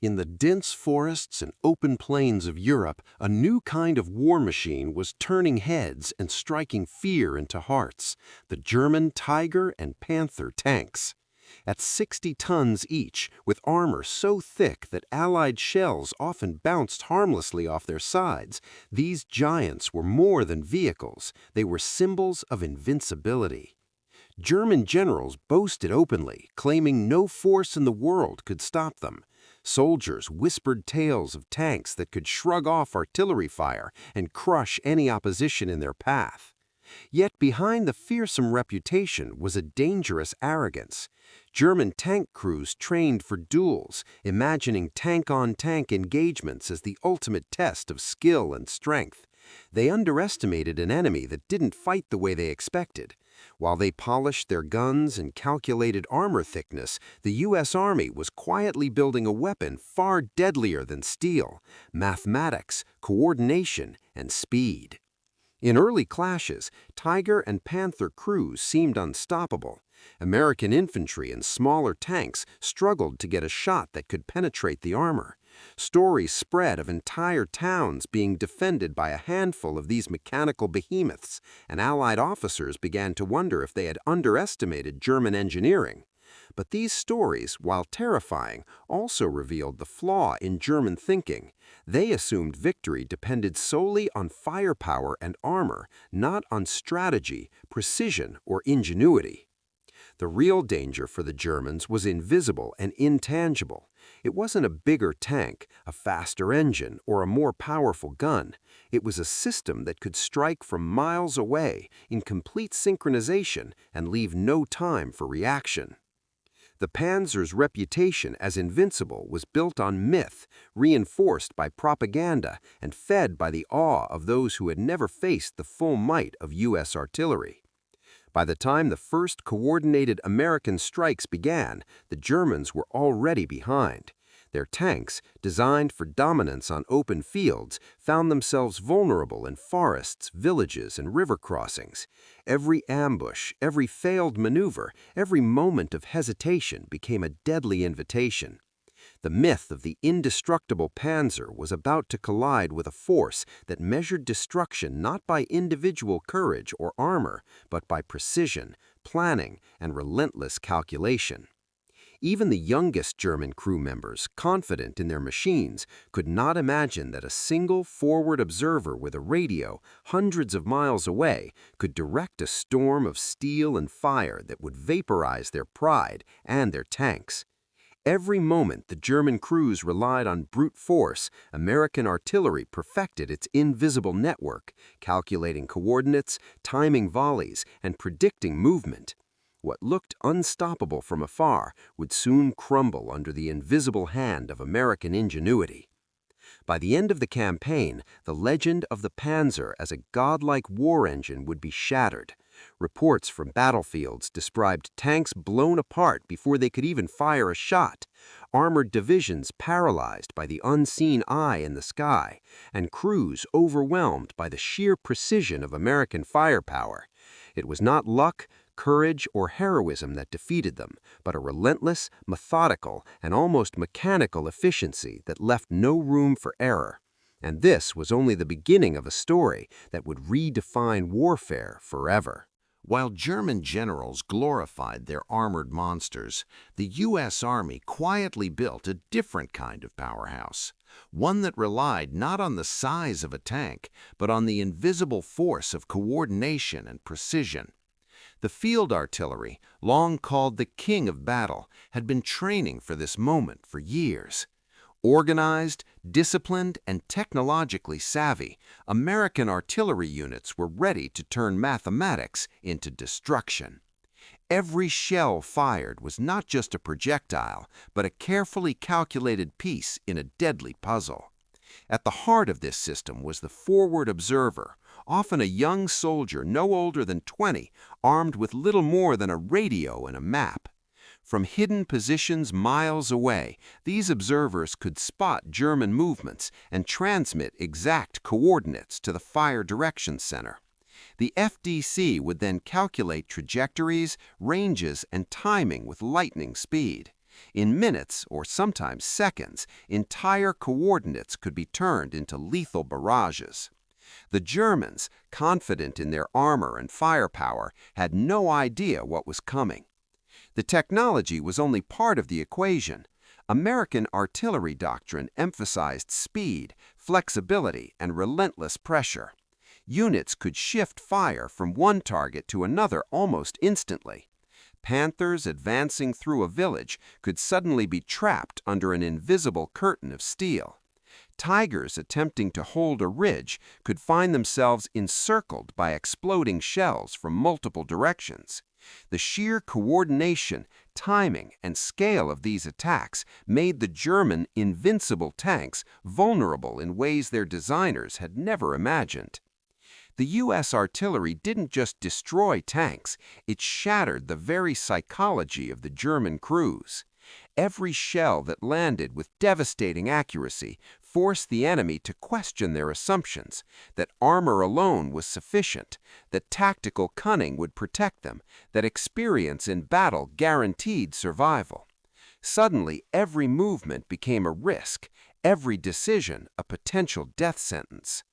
In the dense forests and open plains of Europe, a new kind of war machine was turning heads and striking fear into hearts: the German Tiger and Panther tanks. At 60 tons each, with armor so thick that Allied shells often bounced harmlessly off their sides, these giants were more than vehicles. They were symbols of invincibility. German generals boasted openly, claiming no force in the world could stop them. Soldiers whispered tales of tanks that could shrug off artillery fire and crush any opposition in their path. Yet behind the fearsome reputation was a dangerous arrogance. German tank crews trained for duels, imagining tank-on-tank engagements as the ultimate test of skill and strength. They underestimated an enemy that didn't fight the way they expected. While they polished their guns and calculated armor thickness, the U.S. Army was quietly building a weapon far deadlier than steel: mathematics, coordination, and speed. In early clashes, Tiger and Panther crews seemed unstoppable. American infantry and smaller tanks struggled to get a shot that could penetrate the armor. Stories spread of entire towns being defended by a handful of these mechanical behemoths, and Allied officers began to wonder if they had underestimated German engineering. But these stories, while terrifying, also revealed the flaw in German thinking. They assumed victory depended solely on firepower and armor, not on strategy, precision, or ingenuity. The real danger for the Germans was invisible and intangible. It wasn't a bigger tank, a faster engine, or a more powerful gun. It was a system that could strike from miles away in complete synchronization and leave no time for reaction. The Panzer's reputation as invincible was built on myth, reinforced by propaganda, and fed by the awe of those who had never faced the full might of U.S. artillery. By the time the first coordinated American strikes began, the Germans were already behind. Their tanks, designed for dominance on open fields, found themselves vulnerable in forests, villages, and river crossings. Every ambush, every failed maneuver, every moment of hesitation became a deadly invitation. The myth of the indestructible Panzer was about to collide with a force that measured destruction not by individual courage or armor, but by precision, planning, and relentless calculation. Even the youngest German crew members, confident in their machines, could not imagine that a single forward observer with a radio hundreds of miles away could direct a storm of steel and fire that would vaporize their pride and their tanks. Every moment the German crews relied on brute force, American artillery perfected its invisible network, calculating coordinates, timing volleys, and predicting movement. What looked unstoppable from afar would soon crumble under the invisible hand of American ingenuity. By the end of the campaign, the legend of the Panzer as a godlike war engine would be shattered. Reports from battlefields described tanks blown apart before they could even fire a shot, armored divisions paralyzed by the unseen eye in the sky, and crews overwhelmed by the sheer precision of American firepower. It was not luck, courage, or heroism that defeated them, but a relentless, methodical, and almost mechanical efficiency that left no room for error. And this was only the beginning of a story that would redefine warfare forever. While German generals glorified their armored monsters, the U.S. Army quietly built a different kind of powerhouse, one that relied not on the size of a tank, but on the invisible force of coordination and precision. The field artillery, long called the king of battle, had been training for this moment for years. Organized, disciplined, and technologically savvy, American artillery units were ready to turn mathematics into destruction. Every shell fired was not just a projectile, but a carefully calculated piece in a deadly puzzle. At the heart of this system was the forward observer, often a young soldier no older than 20, armed with little more than a radio and a map. From hidden positions miles away, these observers could spot German movements and transmit exact coordinates to the Fire Direction Center. The FDC would then calculate trajectories, ranges, and timing with lightning speed. In minutes, or sometimes seconds, entire coordinates could be turned into lethal barrages. The Germans, confident in their armor and firepower, had no idea what was coming. The technology was only part of the equation. American artillery doctrine emphasized speed, flexibility, and relentless pressure. Units could shift fire from one target to another almost instantly. Panthers advancing through a village could suddenly be trapped under an invisible curtain of steel. Tigers attempting to hold a ridge could find themselves encircled by exploding shells from multiple directions. The sheer coordination, timing, and scale of these attacks made the German invincible tanks vulnerable in ways their designers had never imagined. The U.S. artillery didn't just destroy tanks, it shattered the very psychology of the German crews. Every shell that landed with devastating accuracy forced the enemy to question their assumptions, that armor alone was sufficient, that tactical cunning would protect them, that experience in battle guaranteed survival. Suddenly, every movement became a risk, every decision a potential death sentence.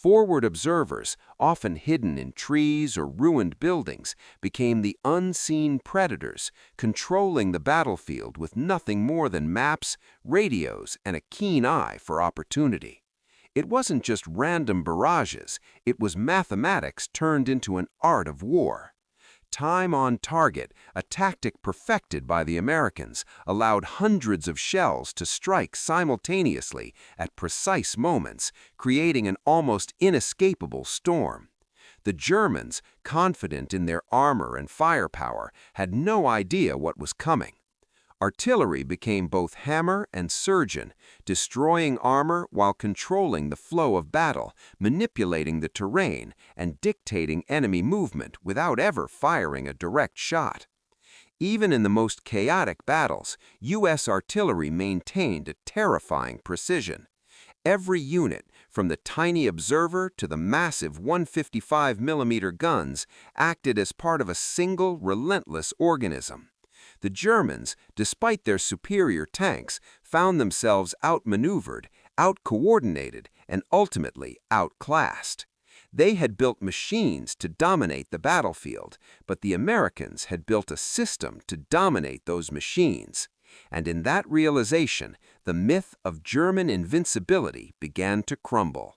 Forward observers, often hidden in trees or ruined buildings, became the unseen predators, controlling the battlefield with nothing more than maps, radios, and a keen eye for opportunity. It wasn't just random barrages, it was mathematics turned into an art of war. Time on target, a tactic perfected by the Americans, allowed hundreds of shells to strike simultaneously at precise moments, creating an almost inescapable storm. The Germans, confident in their armor and firepower, had no idea what was coming. Artillery became both hammer and surgeon, destroying armor while controlling the flow of battle, manipulating the terrain, and dictating enemy movement without ever firing a direct shot. Even in the most chaotic battles, U.S. artillery maintained a terrifying precision. Every unit, from the tiny observer to the massive 155mm guns, acted as part of a single, relentless organism. The Germans, despite their superior tanks, found themselves outmaneuvered, outcoordinated, and ultimately outclassed. They had built machines to dominate the battlefield, but the Americans had built a system to dominate those machines. And in that realization, the myth of German invincibility began to crumble.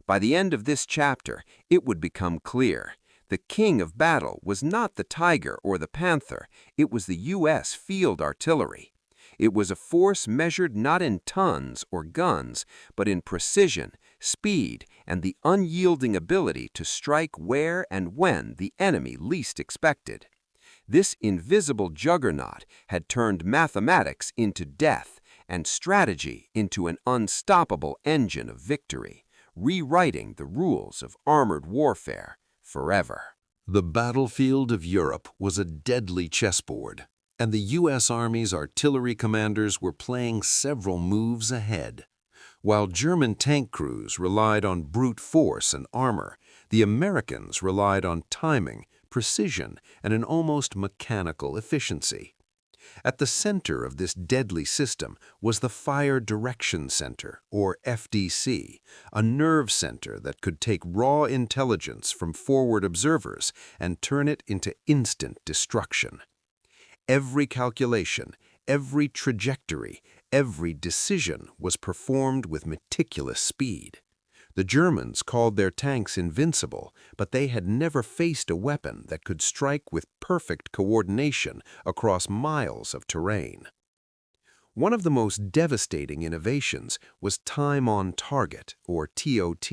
By the end of this chapter, it would become clear. The king of battle was not the Tiger or the Panther, it was the U.S. field artillery. It was a force measured not in tons or guns, but in precision, speed, and the unyielding ability to strike where and when the enemy least expected. This invisible juggernaut had turned mathematics into death and strategy into an unstoppable engine of victory, rewriting the rules of armored warfare forever. The battlefield of Europe was a deadly chessboard, and the U.S. Army's artillery commanders were playing several moves ahead. While German tank crews relied on brute force and armor, the Americans relied on timing, precision, and an almost mechanical efficiency. At the center of this deadly system was the Fire Direction Center, or FDC, a nerve center that could take raw intelligence from forward observers and turn it into instant destruction. Every calculation, every trajectory, every decision was performed with meticulous speed. The Germans called their tanks invincible, but they had never faced a weapon that could strike with perfect coordination across miles of terrain. One of the most devastating innovations was time on target, or TOT.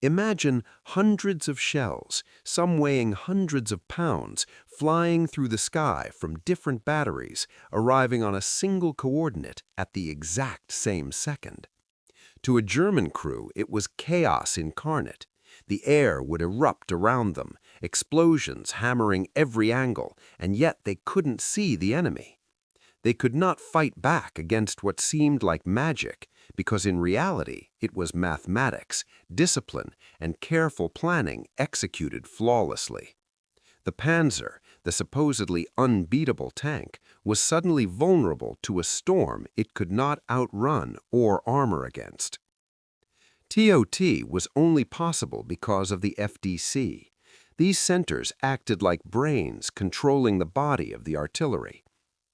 Imagine hundreds of shells, some weighing hundreds of pounds, flying through the sky from different batteries, arriving on a single coordinate at the exact same second. To a German crew, it was chaos incarnate. The air would erupt around them, explosions hammering every angle, and yet they couldn't see the enemy. They could not fight back against what seemed like magic, because in reality it was mathematics, discipline, and careful planning executed flawlessly. The Panzer, The supposedly unbeatable tank was suddenly vulnerable to a storm it could not outrun or armor against. TOT was only possible because of the FDC. These centers acted like brains controlling the body of the artillery.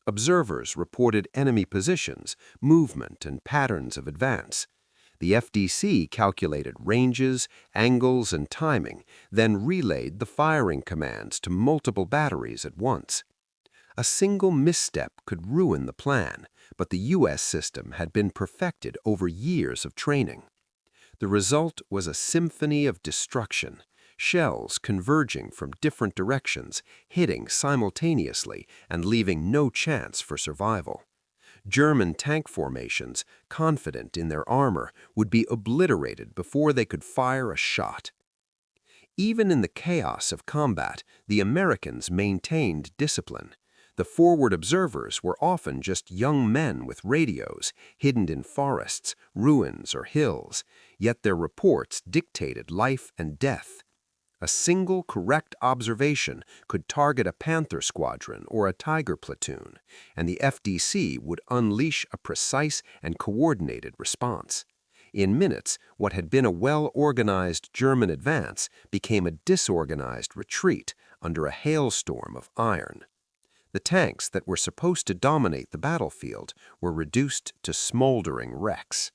Observers reported enemy positions, movement, and patterns of advance. The FDC calculated ranges, angles, and timing, then relayed the firing commands to multiple batteries at once. A single misstep could ruin the plan, but the U.S. system had been perfected over years of training. The result was a symphony of destruction, shells converging from different directions, hitting simultaneously and leaving no chance for survival. German tank formations, confident in their armor, would be obliterated before they could fire a shot. Even in the chaos of combat, the Americans maintained discipline. The forward observers were often just young men with radios, hidden in forests, ruins, or hills, yet their reports dictated life and death. A single correct observation could target a Panther squadron or a Tiger platoon, and the FDC would unleash a precise and coordinated response. In minutes, what had been a well-organized German advance became a disorganized retreat under a hailstorm of iron. The tanks that were supposed to dominate the battlefield were reduced to smoldering wrecks.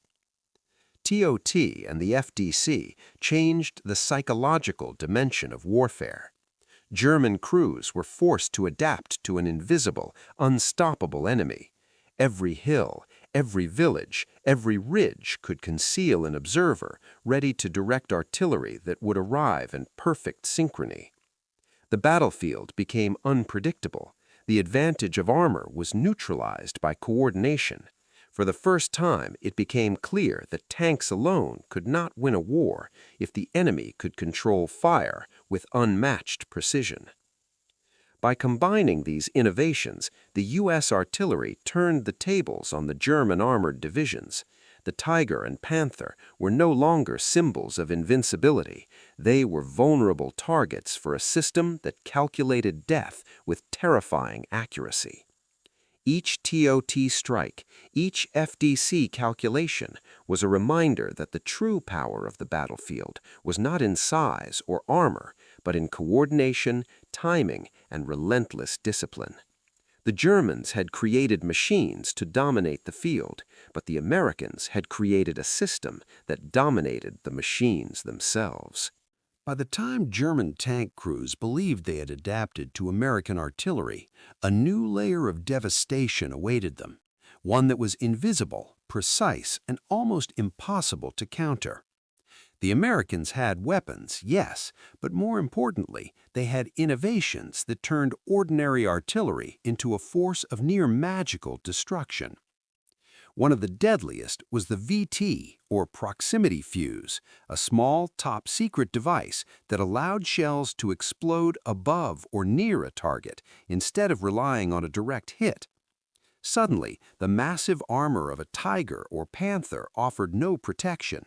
TOT and the FDC changed the psychological dimension of warfare. German crews were forced to adapt to an invisible, unstoppable enemy. Every hill, every village, every ridge could conceal an observer ready to direct artillery that would arrive in perfect synchrony. The battlefield became unpredictable. The advantage of armor was neutralized by coordination. For the first time, it became clear that tanks alone could not win a war if the enemy could control fire with unmatched precision. By combining these innovations, the U.S. artillery turned the tables on the German armored divisions. The Tiger and Panther were no longer symbols of invincibility. They were vulnerable targets for a system that calculated death with terrifying accuracy. Each TOT strike, each FDC calculation was a reminder that the true power of the battlefield was not in size or armor, but in coordination, timing, and relentless discipline. The Germans had created machines to dominate the field, but the Americans had created a system that dominated the machines themselves. By the time German tank crews believed they had adapted to American artillery, a new layer of devastation awaited them, one that was invisible, precise, and almost impossible to counter. The Americans had weapons, yes, but more importantly, they had innovations that turned ordinary artillery into a force of near magical destruction. One of the deadliest was the VT, or Proximity Fuse, a small, top-secret device that allowed shells to explode above or near a target instead of relying on a direct hit. Suddenly, the massive armor of a Tiger or Panther offered no protection.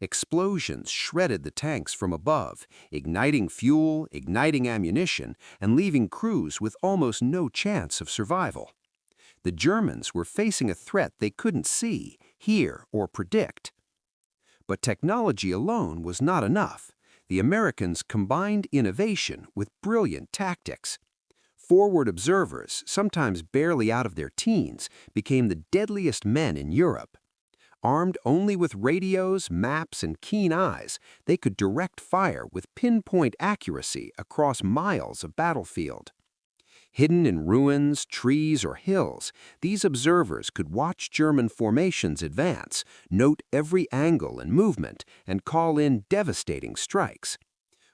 Explosions shredded the tanks from above, igniting fuel, igniting ammunition, and leaving crews with almost no chance of survival. The Germans were facing a threat they couldn't see, hear, or predict. But technology alone was not enough. The Americans combined innovation with brilliant tactics. Forward observers, sometimes barely out of their teens, became the deadliest men in Europe. Armed only with radios, maps, and keen eyes, they could direct fire with pinpoint accuracy across miles of battlefield. Hidden in ruins, trees, or hills, these observers could watch German formations advance, note every angle and movement, and call in devastating strikes.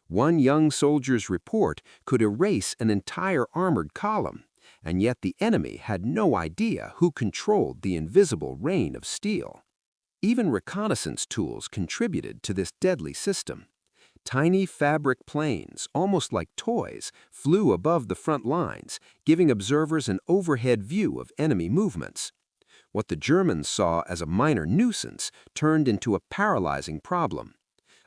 One young soldier's report could erase an entire armored column, and yet the enemy had no idea who controlled the invisible rain of steel. Even reconnaissance tools contributed to this deadly system. Tiny fabric planes, almost like toys, flew above the front lines, giving observers an overhead view of enemy movements. What the Germans saw as a minor nuisance turned into a paralyzing problem.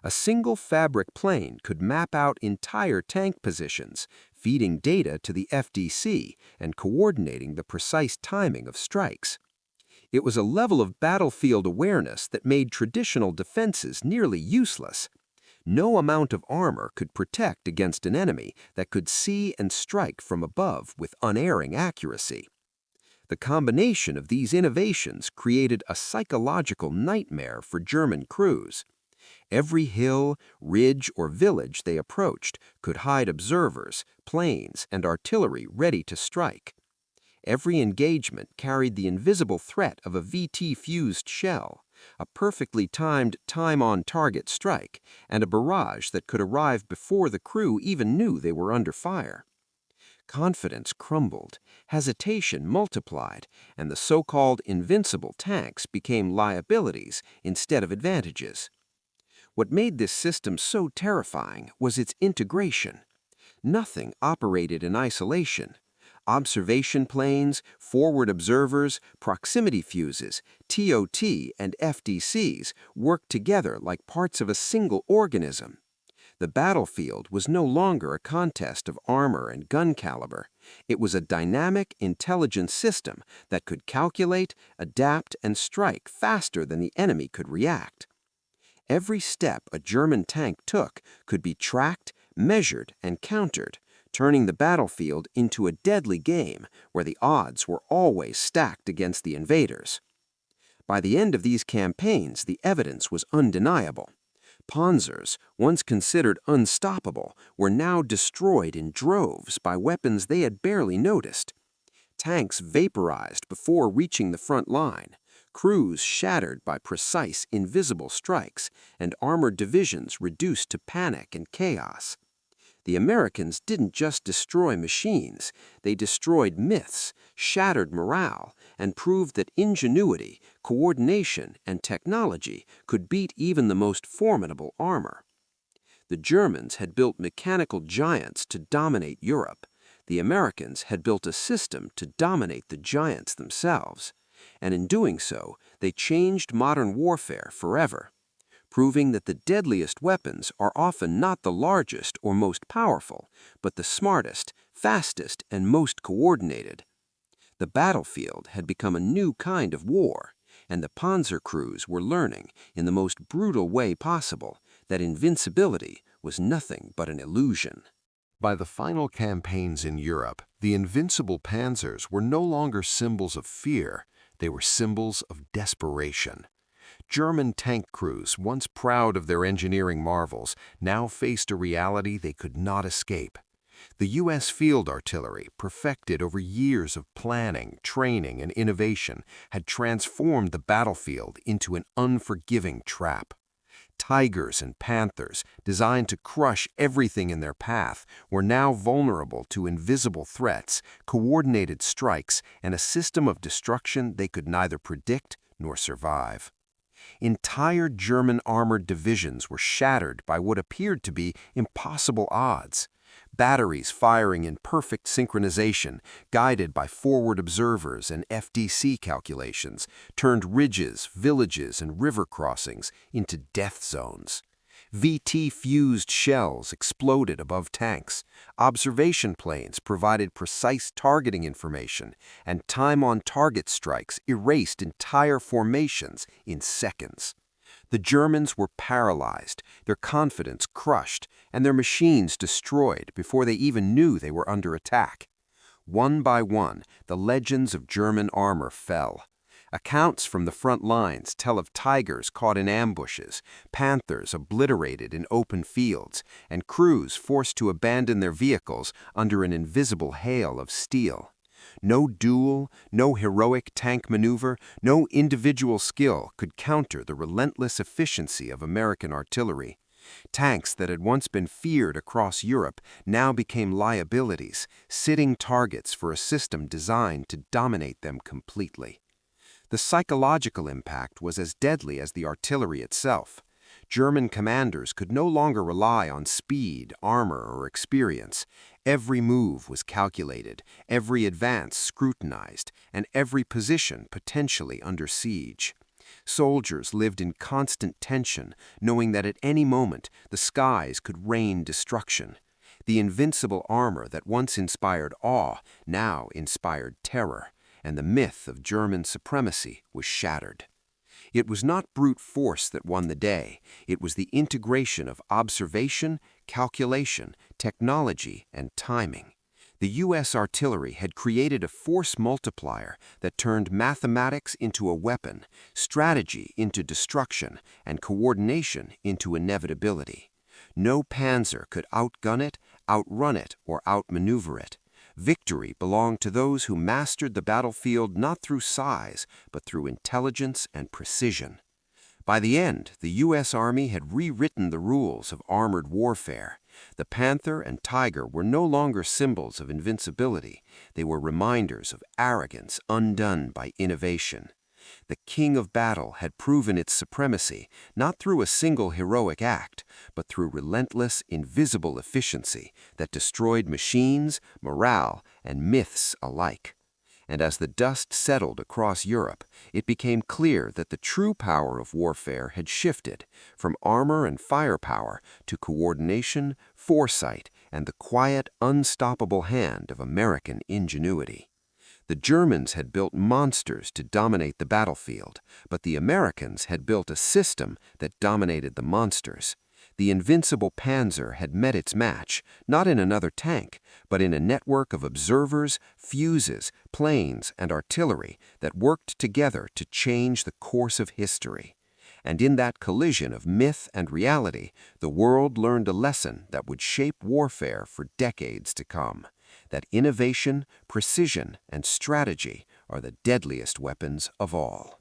A single fabric plane could map out entire tank positions, feeding data to the FDC and coordinating the precise timing of strikes. It was a level of battlefield awareness that made traditional defenses nearly useless. No amount of armor could protect against an enemy that could see and strike from above with unerring accuracy. The combination of these innovations created a psychological nightmare for German crews. Every hill, ridge, or village they approached could hide observers, planes, and artillery ready to strike. Every engagement carried the invisible threat of a VT-fused shell, a perfectly timed time-on-target strike, and a barrage that could arrive before the crew even knew they were under fire. Confidence crumbled, hesitation multiplied, and the so-called invincible tanks became liabilities instead of advantages. What made this system so terrifying was its integration. Nothing operated in isolation. Observation planes, forward observers, proximity fuses, TOT, and FDCs worked together like parts of a single organism. The battlefield was no longer a contest of armor and gun caliber. It was a dynamic, intelligent system that could calculate, adapt, and strike faster than the enemy could react. Every step a German tank took could be tracked, measured, and countered, turning the battlefield into a deadly game where the odds were always stacked against the invaders. By the end of these campaigns, the evidence was undeniable. Panzers, once considered unstoppable, were now destroyed in droves by weapons they had barely noticed. Tanks vaporized before reaching the front line, crews shattered by precise, invisible strikes, and armored divisions reduced to panic and chaos. The Americans didn't just destroy machines, they destroyed myths, shattered morale, and proved that ingenuity, coordination, and technology could beat even the most formidable armor. The Germans had built mechanical giants to dominate Europe. The Americans had built a system to dominate the giants themselves. And in doing so, they changed modern warfare forever, proving that the deadliest weapons are often not the largest or most powerful, but the smartest, fastest, and most coordinated. The battlefield had become a new kind of war, and the Panzer crews were learning, in the most brutal way possible, that invincibility was nothing but an illusion. By the final campaigns in Europe, the invincible Panzers were no longer symbols of fear, they were symbols of desperation. German tank crews, once proud of their engineering marvels, now faced a reality they could not escape. The U.S. field artillery, perfected over years of planning, training, and innovation, had transformed the battlefield into an unforgiving trap. Tigers and Panthers, designed to crush everything in their path, were now vulnerable to invisible threats, coordinated strikes, and a system of destruction they could neither predict nor survive. Entire German armored divisions were shattered by what appeared to be impossible odds. Batteries firing in perfect synchronization, guided by forward observers and FDC calculations, turned ridges, villages, and river crossings into death zones. VT-fused shells exploded above tanks, observation planes provided precise targeting information, and time-on-target strikes erased entire formations in seconds. The Germans were paralyzed, their confidence crushed, and their machines destroyed before they even knew they were under attack. One by one, the legends of German armor fell. Accounts from the front lines tell of Tigers caught in ambushes, Panthers obliterated in open fields, and crews forced to abandon their vehicles under an invisible hail of steel. No duel, no heroic tank maneuver, no individual skill could counter the relentless efficiency of American artillery. Tanks that had once been feared across Europe now became liabilities, sitting targets for a system designed to dominate them completely. The psychological impact was as deadly as the artillery itself. German commanders could no longer rely on speed, armor, or experience. Every move was calculated, every advance scrutinized, and every position potentially under siege. Soldiers lived in constant tension, knowing that at any moment the skies could rain destruction. The invincible armor that once inspired awe now inspired terror, and the myth of German supremacy was shattered. It was not brute force that won the day. It was the integration of observation, calculation, technology, and timing. The U.S. artillery had created a force multiplier that turned mathematics into a weapon, strategy into destruction, and coordination into inevitability. No Panzer could outgun it, outrun it, or outmaneuver it. Victory belonged to those who mastered the battlefield not through size, but through intelligence and precision. By the end, the U.S. Army had rewritten the rules of armored warfare. The Panther and Tiger were no longer symbols of invincibility. They were reminders of arrogance undone by innovation. The king of battle had proven its supremacy not through a single heroic act, but through relentless, invisible efficiency that destroyed machines, morale, and myths alike. And as the dust settled across Europe, it became clear that the true power of warfare had shifted from armor and firepower to coordination, foresight, and the quiet, unstoppable hand of American ingenuity. The Germans had built monsters to dominate the battlefield, but the Americans had built a system that dominated the monsters. The invincible Panzer had met its match, not in another tank, but in a network of observers, fuses, planes, and artillery that worked together to change the course of history. And in that collision of myth and reality, the world learned a lesson that would shape warfare for decades to come: that innovation, precision, and strategy are the deadliest weapons of all.